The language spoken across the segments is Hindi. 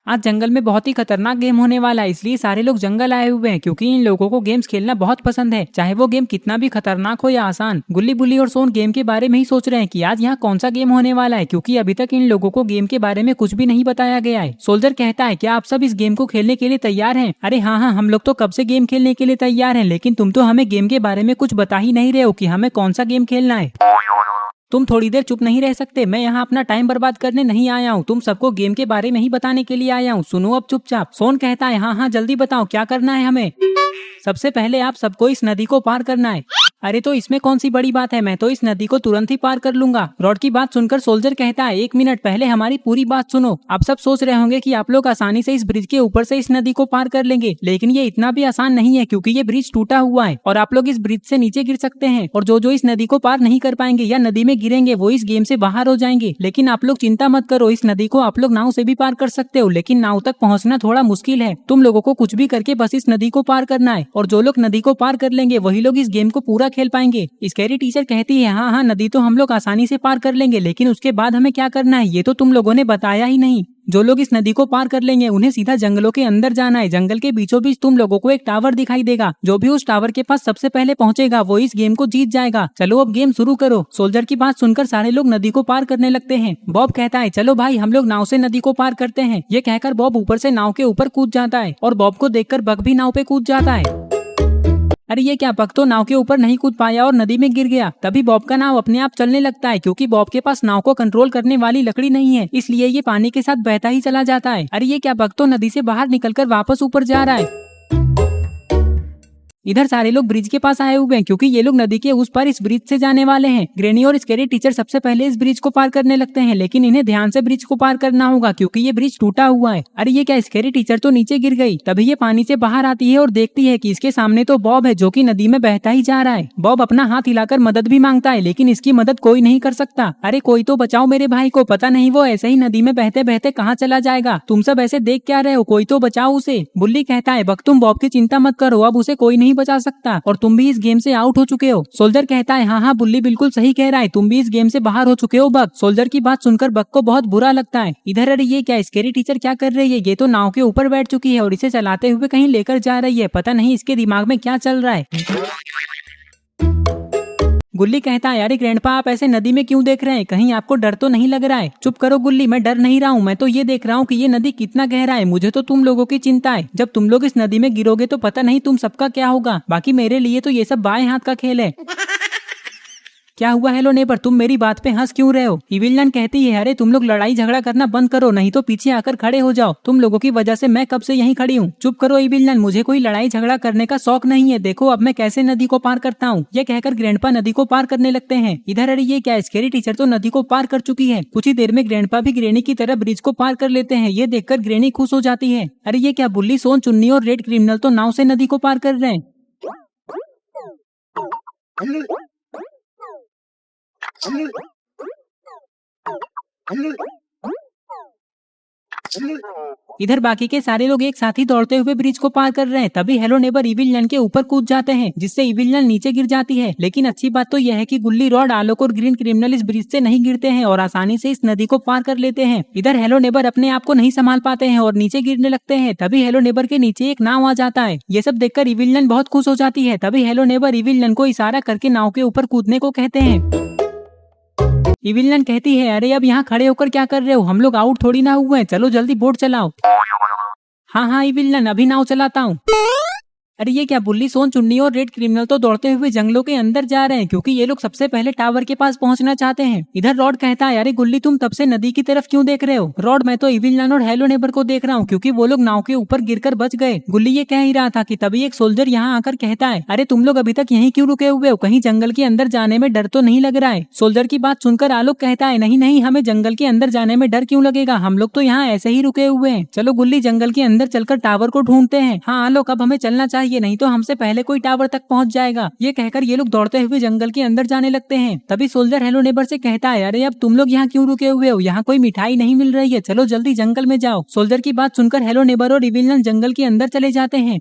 आज जंगल में बहुत ही खतरनाक गेम होने वाला है, इसलिए सारे लोग जंगल आए हुए हैं क्योंकि इन लोगों को गेम्स खेलना बहुत पसंद है, चाहे वो गेम कितना भी खतरनाक हो या आसान। गुल्ली बुल्ली और सोन गेम के बारे में ही सोच रहे हैं कि आज यहाँ कौन सा गेम होने वाला है, क्योंकि अभी तक इन लोगों को गेम के बारे में कुछ भी नहीं बताया गया है। सोल्जर कहता है, क्या आप सब इस गेम को खेलने के लिए तैयार हैं? अरे हाँ हाँ, हम लोग तो कब से गेम खेलने के लिए तैयार हैं, लेकिन तुम तो हमें गेम के बारे में कुछ बता ही नहीं रहे हो कि हमें कौन सा गेम खेलना है। तुम थोड़ी देर चुप नहीं रह सकते? मैं यहाँ अपना टाइम बर्बाद करने नहीं आया हूँ, तुम सबको गेम के बारे में ही बताने के लिए आया हूँ। सुनो अब चुपचाप। सोन कहता है, हाँ हाँ जल्दी बताओ क्या करना है हमें। सबसे पहले आप सबको इस नदी को पार करना है। अरे तो इसमें कौन सी बड़ी बात है, मैं तो इस नदी को तुरंत ही पार कर लूंगा। रॉड की बात सुनकर सोल्जर कहता है, एक मिनट पहले हमारी पूरी बात सुनो। आप सब सोच रहे होंगे कि आप लोग आसानी से इस ब्रिज के ऊपर से इस नदी को पार कर लेंगे, लेकिन ये इतना भी आसान नहीं है क्योंकि ये ब्रिज टूटा हुआ है और आप लोग इस ब्रिज से नीचे गिर सकते हैं। और जो इस नदी को पार नहीं कर पाएंगे या नदी में गिरेंगे वो इस गेम से बाहर हो जाएंगे। लेकिन आप लोग चिंता मत करो, इस नदी को आप लोग नाव से भी पार कर सकते हो, लेकिन नाव तक पहुँचना थोड़ा मुश्किल है। तुम लोगों को कुछ भी करके बस इस नदी को पार करना है, और जो लोग नदी को पार कर लेंगे वही लोग इस गेम को पूरा खेल पाएंगे। स्कैरी टीचर कहती है, हाँ हाँ नदी तो हम लोग आसानी से पार कर लेंगे, लेकिन उसके बाद हमें क्या करना है ये तो तुम लोगों ने बताया ही नहीं। जो लोग इस नदी को पार कर लेंगे उन्हें सीधा जंगलों के अंदर जाना है। जंगल के बीचों बीच तुम लोगों को एक टावर दिखाई देगा, जो भी उस टावर के पास सबसे पहले पहुंचेगा वो इस गेम को जीत जाएगा। चलो अब गेम शुरू करो। सोल्जर की बात सुनकर सारे लोग नदी को पार करने लगते हैं। बॉब कहता है, चलो भाई हम लोग नाव से नदी को पार करते हैं। ये कहकर बॉब ऊपर से नाव के ऊपर कूद जाता है और बॉब को देखकर बग भी नाव पे कूद जाता है। अरे ये क्या, बग तो नाव के ऊपर नहीं कूद पाया और नदी में गिर गया। तभी बॉब का नाव अपने आप चलने लगता है क्योंकि बॉब के पास नाव को कंट्रोल करने वाली लकड़ी नहीं है, इसलिए ये पानी के साथ बहता ही चला जाता है। अरे ये क्या, बग तो नदी से बाहर निकलकर वापस ऊपर जा रहा है। इधर सारे लोग ब्रिज के पास आए हुए हैं क्योंकि ये लोग नदी के उस पार इस ब्रिज से जाने वाले हैं। ग्रेनी और स्कैरी टीचर सबसे पहले इस ब्रिज को पार करने लगते हैं, लेकिन इन्हें ध्यान से ब्रिज को पार करना होगा क्योंकि ये ब्रिज टूटा हुआ है। अरे ये क्या, स्कैरी टीचर तो नीचे गिर गई। तभी ये पानी से बाहर आती है और देखती है कि इसके सामने तो बॉब है जो कि नदी में बहता ही जा रहा है। बॉब अपना हाथ हिलाकर मदद भी मांगता है, लेकिन इसकी मदद कोई नहीं कर सकता। अरे कोई तो बचाओ मेरे भाई को, पता नहीं वो ऐसे ही नदी में बहते बहते कहाँ चला जाएगा। तुम सब ऐसे देख क्या रहे हो, कोई तो बचाओ उसे। बुल्ली कहता है, बग तुम बॉब की चिंता मत करो, अब उसे कोई नहीं बचा सकता और तुम भी इस गेम से आउट हो चुके हो। सोल्जर कहता है, हाँ हाँ बुल्ली बिल्कुल सही कह रहा है, तुम भी इस गेम से बाहर हो चुके हो बग। सोल्जर की बात सुनकर बग को बहुत बुरा लगता है। इधर अरे ये क्या, स्कैरी टीचर क्या कर रही है? ये तो नाव के ऊपर बैठ चुकी है और इसे चलाते हुए कहीं लेकर जा रही है। पता नहीं इसके दिमाग में क्या चल रहा है। गुल्ली कहता है, अरे ग्रैंडपा आप ऐसे नदी में क्यों देख रहे हैं, कहीं आपको डर तो नहीं लग रहा है? चुप करो गुल्ली, मैं डर नहीं रहा हूँ, मैं तो ये देख रहा हूँ कि ये नदी कितना गहरा है। मुझे तो तुम लोगों की चिंता है, जब तुम लोग इस नदी में गिरोगे तो पता नहीं तुम सबका क्या होगा। बाकी मेरे लिए तो ये सब बाएं हाथ का खेल है। क्या हुआ हेलो नेबर, तुम मेरी बात पे हंस क्यों रहे हो? इविलियन कहती है, अरे तुम लोग लड़ाई झगड़ा करना बंद करो, नहीं तो पीछे आकर खड़े हो जाओ। तुम लोगों की वजह से मैं कब से यहीं खड़ी हूँ। चुप करो इविलियन, मुझे कोई लड़ाई झगड़ा करने का शौक नहीं है। देखो अब मैं कैसे नदी को पार करता हूँ। ये कहकर ग्रैंडपा नदी को पार करने लगते हैं। इधर अरे ये क्या, स्कैरी टीचर तो नदी को पार कर चुकी है। कुछ ही देर में ग्रैंडपा भी ग्रेनी की तरह ब्रिज को पार कर लेते हैं। ये देखकर ग्रेनी खुश हो जाती है। अरे ये क्या, बुल्ली सोन चुन्नी और रेड क्रिमिनल तो नाव से नदी को पार कर रहे हैं। इधर बाकी के सारे लोग एक साथ ही दौड़ते हुए ब्रिज को पार कर रहे हैं। तभी हेलो नेबर इविलियन के ऊपर कूद जाते हैं, जिससे इविलियन नीचे गिर जाती है। लेकिन अच्छी बात तो यह है कि गुल्ली, रॉड, आलोक और ग्रीन क्रिमिनल इस ब्रिज से नहीं गिरते हैं और आसानी से इस नदी को पार कर लेते हैं। इधर हेलो नेबर अपने आप को नहीं संभाल पाते हैं और नीचे गिरने लगते हैं। तभी हेलो नेबर के नीचे एक नाव आ जाता है। ये सब देखकर इविलियन बहुत खुश हो जाती है। तभी हेलो नेबर इविलियन को इशारा करके नाव के ऊपर कूदने को कहते हैं। इविलियन कहती है, अरे अब यहाँ खड़े होकर क्या कर रहे हो, हम लोग आउट थोड़ी ना हुए हैं, चलो जल्दी बोट चलाओ। हाँ हाँ इविलियन, अभी नाव चलाता हूँ। अरे ये क्या, बुल्ली सोन चुन्नी और रेड क्रिमिनल तो दौड़ते हुए जंगलों के अंदर जा रहे हैं क्योंकि ये लोग सबसे पहले टावर के पास पहुंचना चाहते हैं। इधर रॉड कहता है, अरे गुल्ली तुम तब से नदी की तरफ क्यों देख रहे हो? रॉड, मैं तो इविलियन और हेलो नेबर को देख रहा हूँ क्योंकि वो लोग नाव के ऊपर गिरकर बच गए। गुल्ली ये कह ही रहा था कि तभी एक सोल्जर यहाँ आकर कहता है, अरे तुम लोग अभी तक यहीं क्यों रुके हुए हो, कहीं जंगल के अंदर जाने में डर तो नहीं लग रहा है? सोल्जर की बात सुनकर आलोक कहता है, नहीं नहीं, हमें जंगल के अंदर जाने में डर क्यों लगेगा, हम लोग तो यहाँ ऐसे ही रुके हुए हैं। चलो गुल्ली, जंगल के अंदर चलकर टावर को ढूंढते हैं। हाँ आलोक, अब हमें चलना चाहिए। चाहिए, नहीं तो हमसे पहले कोई टावर तक पहुंच जाएगा। ये कहकर ये लोग दौड़ते हुए जंगल के अंदर जाने लगते हैं। तभी सोल्जर हेलो नेबर से कहता है, अरे अब तुम लोग यहाँ क्यों रुके हुए हो? यहाँ कोई मिठाई नहीं मिल रही है, चलो जल्दी जंगल में जाओ। सोल्जर की बात सुनकर हेलो नेबर और इविल जंगल के अंदर चले जाते हैं।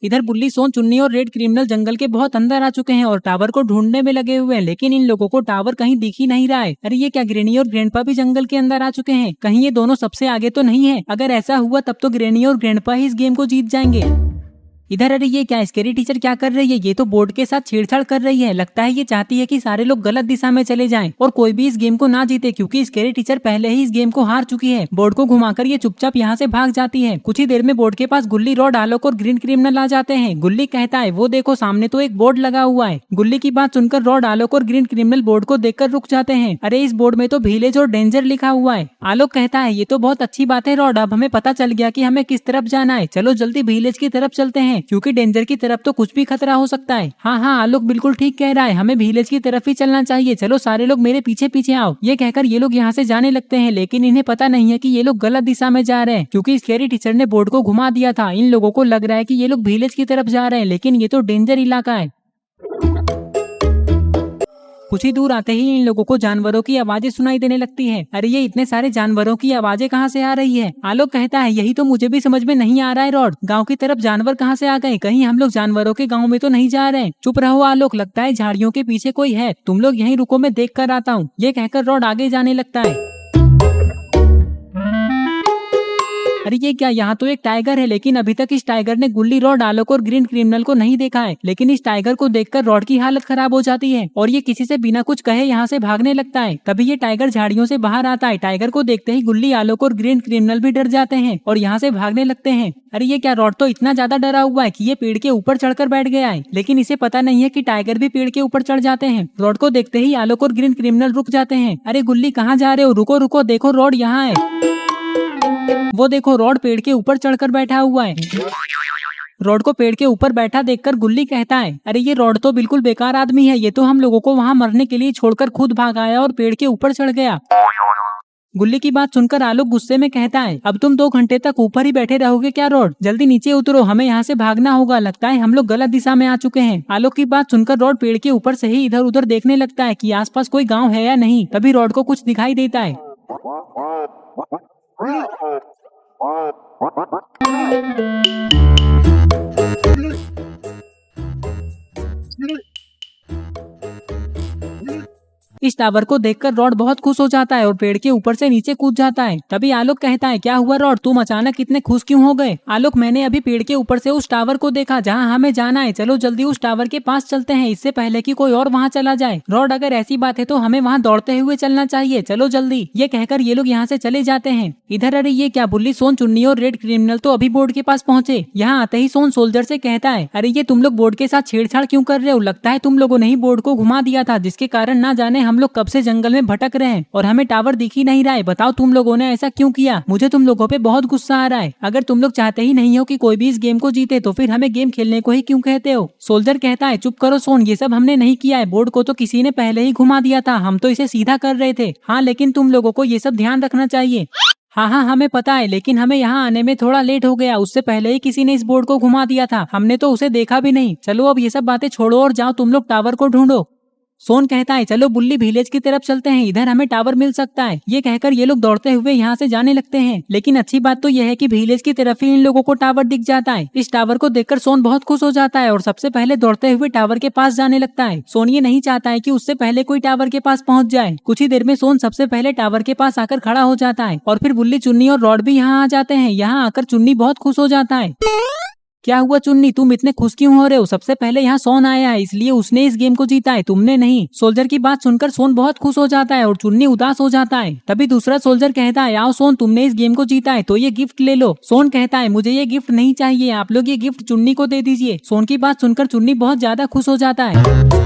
इधर बुल्ली, सोन, चुन्नी और रेड क्रिमिनल जंगल के बहुत अंदर आ चुके हैं और टावर को ढूंढने में लगे हुए हैं, लेकिन इन लोगों को टावर कहीं दिख ही नहीं रहा है। अरे ये क्या, ग्रेनी और ग्रैंडपा भी जंगल के अंदर आ चुके हैं? कहीं ये दोनों सबसे आगे तो नहीं है? अगर ऐसा हुआ तब तो ग्रेनी और ग्रैंडपा ही इस गेम को जीत जाएंगे। इधर अरे ये क्या, स्केरी टीचर क्या कर रही है? ये तो बोर्ड के साथ छेड़छाड़ कर रही है। लगता है ये चाहती है कि सारे लोग गलत दिशा में चले जाएं और कोई भी इस गेम को ना जीते, क्योंकि स्केरी टीचर पहले ही इस गेम को हार चुकी है। बोर्ड को घुमाकर ये चुपचाप यहाँ से भाग जाती है। कुछ ही देर में बोर्ड के पास गुल्ली, रॉड, आलोक और ग्रीन क्रिमिनल आ जाते हैं। गुल्ली कहता है, वो देखो सामने तो एक बोर्ड लगा हुआ है। गुल्ली की बात सुनकर रॉड, आलोक और ग्रीन क्रिमिनल बोर्ड को देखकर रुक जाते हैं। अरे इस बोर्ड में तो विलेज और डेंजर लिखा हुआ है। आलोक कहता है, ये तो बहुत अच्छी बात है रॉड, अब हमें पता चल गया कि हमें किस तरफ जाना है। चलो जल्दी विलेज की तरफ चलते हैं, क्योंकि डेंजर की तरफ तो कुछ भी खतरा हो सकता है। हाँ, आलोक बिल्कुल ठीक कह रहा है, हमें विलेज की तरफ ही चलना चाहिए। चलो सारे लोग मेरे पीछे पीछे आओ। ये कहकर ये लोग यहाँ से जाने लगते हैं, लेकिन इन्हें पता नहीं है कि ये लोग गलत दिशा में जा रहे हैं, क्योंकि स्केरी टीचर ने बोर्ड को घुमा दिया था। इन लोगों को लग रहा है कि ये लोग विलेज की तरफ जा रहे हैं, लेकिन ये तो डेंजर इलाका है। कुछ ही दूर आते ही इन लोगों को जानवरों की आवाजें सुनाई देने लगती है। अरे ये इतने सारे जानवरों की आवाजें कहाँ से आ रही है? आलोक कहता है, यही तो मुझे भी समझ में नहीं आ रहा है रॉड, गांव की तरफ जानवर कहाँ से आ गए? कहीं हम लोग जानवरों के गांव में तो नहीं जा रहे हैं? चुप रहो आलोक, लगता है झाड़ियों के पीछे कोई है, तुम लोग यहीं रुको, मैं देख कर आता हूँ। ये कहकर रॉड आगे जाने लगता है। अरे ये क्या, यहाँ तो एक टाइगर है, लेकिन अभी तक इस टाइगर ने गुल्ली, रॉड, आलोक और ग्रीन क्रिमिनल को नहीं देखा है। लेकिन इस टाइगर को देखकर रॉड की हालत खराब हो जाती है और ये किसी से बिना कुछ कहे यहाँ से भागने लगता है। तभी ये टाइगर झाड़ियों से बाहर आता है। टाइगर को देखते ही गुल्ली, आलोक और ग्रीन क्रिमिनल भी डर जाते हैं और यहाँ से भागने लगते हैं। अरे ये क्या, रॉड तो इतना ज्यादा डरा हुआ है कि ये पेड़ के ऊपर चढ़कर बैठ गया है, लेकिन इसे पता नहीं है कि टाइगर भी पेड़ के ऊपर चढ़ जाते हैं। रॉड को देखते ही आलोक और ग्रीन क्रिमिनल रुक जाते हैं। अरे गुल्ली, कहाँ जा रहे हो? रुको रुको, देखो रॉड यहाँ है। वो देखो रॉड पेड़ के ऊपर चढ़कर बैठा हुआ है। रॉड को पेड़ के ऊपर बैठा देखकर गुल्ली कहता है, अरे ये रॉड तो बिल्कुल बेकार आदमी है, ये तो हम लोगों को वहाँ मरने के लिए छोड़कर खुद भाग आया और पेड़ के ऊपर चढ़ गया। गुल्ली की बात सुनकर आलोक गुस्से में कहता है, अब तुम 2 घंटे तक ऊपर ही बैठे रहोगे क्या रॉड? जल्दी नीचे उतरो, हमें यहाँ से भागना होगा, लगता है हम लोग गलत दिशा में आ चुके हैं। आलोक की बात सुनकर रॉड पेड़ के ऊपर से ही इधर उधर देखने लगता है कि आसपास कोई गाँव है या नहीं। तभी रॉड को कुछ दिखाई देता है। इस टावर को देखकर रॉड बहुत खुश हो जाता है और पेड़ के ऊपर से नीचे कूद जाता है। तभी आलोक कहता है, क्या हुआ रॉड, तुम अचानक इतने खुश क्यों हो गए? आलोक, मैंने अभी पेड़ के ऊपर से उस टावर को देखा जहां हमें जाना है। चलो जल्दी उस टावर के पास चलते हैं, इससे पहले कि कोई और वहां चला जाए। रॉड, अगर ऐसी बात है तो हमें वहां दौड़ते हुए चलना चाहिए, चलो जल्दी। ये कहकर ये लोग यहाँ से चले जाते हैं। इधर अरे ये क्या, बुल्ली, सोन, चुन्नी और रेड क्रिमिनल तो अभी बोर्ड के पास पहुंचे। यहाँ आते ही सोन सोल्जर से कहता है, अरे ये तुम लोग बोर्ड के साथ छेड़छाड़ क्यों कर रहे हो? लगता है तुम लोगों ने ही बोर्ड को घुमा दिया था, जिसके कारण ना जाने हम लोग कब से जंगल में भटक रहे हैं और हमें टावर दिख ही नहीं रहा है। बताओ तुम लोगों ने ऐसा क्यों किया? मुझे तुम लोगों पे बहुत गुस्सा आ रहा है। अगर तुम लोग चाहते ही नहीं हो कि कोई भी इस गेम को जीते तो फिर हमें गेम खेलने को ही क्यों कहते हो? सोल्जर कहता है, चुप करो सोन, ये सब हमने नहीं किया है, बोर्ड को तो किसी ने पहले ही घुमा दिया था, हम तो इसे सीधा कर रहे थे। हाँ, लेकिन तुम लोगों को ये सब ध्यान रखना चाहिए। हाँ, हमें पता है, लेकिन हमें यहाँ आने में थोड़ा लेट हो गया, उससे पहले ही किसी ने इस बोर्ड को घुमा दिया था, हमने तो उसे देखा भी नहीं। चलो अब ये सब बातें छोड़ो और जाओ तुम लोग टावर को ढूंढो। सोन कहता है, चलो बुल्ली, विलेज की तरफ चलते हैं, इधर हमें टावर मिल सकता है। ये कहकर ये लोग दौड़ते हुए यहाँ से जाने लगते हैं। लेकिन अच्छी बात तो यह है कि विलेज की तरफ ही इन लोगों को टावर दिख जाता है। इस टावर को देखकर सोन बहुत खुश हो जाता है और सबसे पहले दौड़ते हुए टावर के पास जाने लगता है। सोन ये नहीं चाहता है कि उससे पहले कोई टावर के पास पहुँच जाए। कुछ ही देर में सोन सबसे पहले टावर के पास आकर खड़ा हो जाता है और फिर बुल्ली, चुन्नी और रॉड भी यहाँ आ जाते हैं। यहाँ आकर चुन्नी बहुत खुश हो जाता है। क्या हुआ चुन्नी, तुम इतने खुश क्यों हो रहे हो? सबसे पहले यहाँ सोन आया है, इसलिए उसने इस गेम को जीता है, तुमने नहीं। सोल्जर की बात सुनकर सोन बहुत खुश हो जाता है और चुन्नी उदास हो जाता है। तभी दूसरा सोल्जर कहता है, आओ सोन, तुमने इस गेम को जीता है तो ये गिफ्ट ले लो। सोन कहता है, मुझे ये गिफ्ट नहीं चाहिए, आप लोग ये गिफ्ट चुन्नी को दे दीजिए। सोन की बात सुनकर चुन्नी बहुत ज्यादा खुश हो जाता है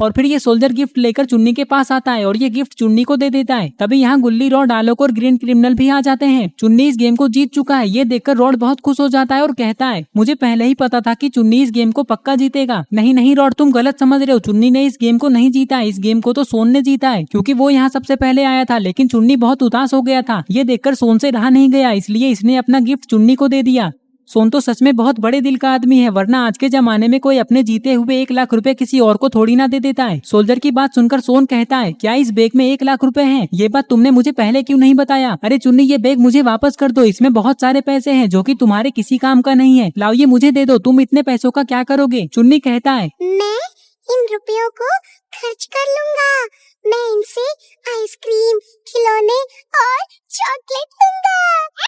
और फिर ये सोल्जर गिफ्ट लेकर चुन्नी के पास आता है और ये गिफ्ट चुन्नी को दे देता है। तभी यहाँ गुल्ली, रॉड, आलोक और ग्रीन क्रिमिनल भी आ जाते हैं। चुन्नी इस गेम को जीत चुका है। ये देखकर रॉड बहुत खुश हो जाता है और कहता है, मुझे पहले ही पता था कि चुन्नी इस गेम को पक्का जीतेगा। नहीं रॉड, तुम गलत समझ रहे हो, चुन्नी ने इस गेम को नहीं जीता है, इस गेम को तो सोन ने जीता है, क्योंकि वो यहाँ सबसे पहले आया था। लेकिन चुन्नी बहुत उदास हो गया था, ये देखकर सोन से रहा नहीं गया, इसलिए इसने अपना गिफ्ट चुन्नी को दे दिया। सोन तो सच में बहुत बड़े दिल का आदमी है, वरना आज के जमाने में कोई अपने जीते हुए 1 लाख रुपए किसी और को थोड़ी ना दे देता है। सोल्जर की बात सुनकर सोन कहता है, क्या इस बैग में 1 लाख रुपए हैं? ये बात तुमने मुझे पहले क्यों नहीं बताया? अरे चुन्नी, ये बैग मुझे वापस कर दो, इसमें बहुत सारे पैसे हैं जो कि तुम्हारे किसी काम का नहीं है। लाओ, ये मुझे दे दो। तुम इतने पैसों का क्या करोगे? चुन्नी कहता है, मैं इन रुपयों को खर्च कर लूंगा। मैं इनसे आइसक्रीम, खिलौने और चॉकलेट लूंगा।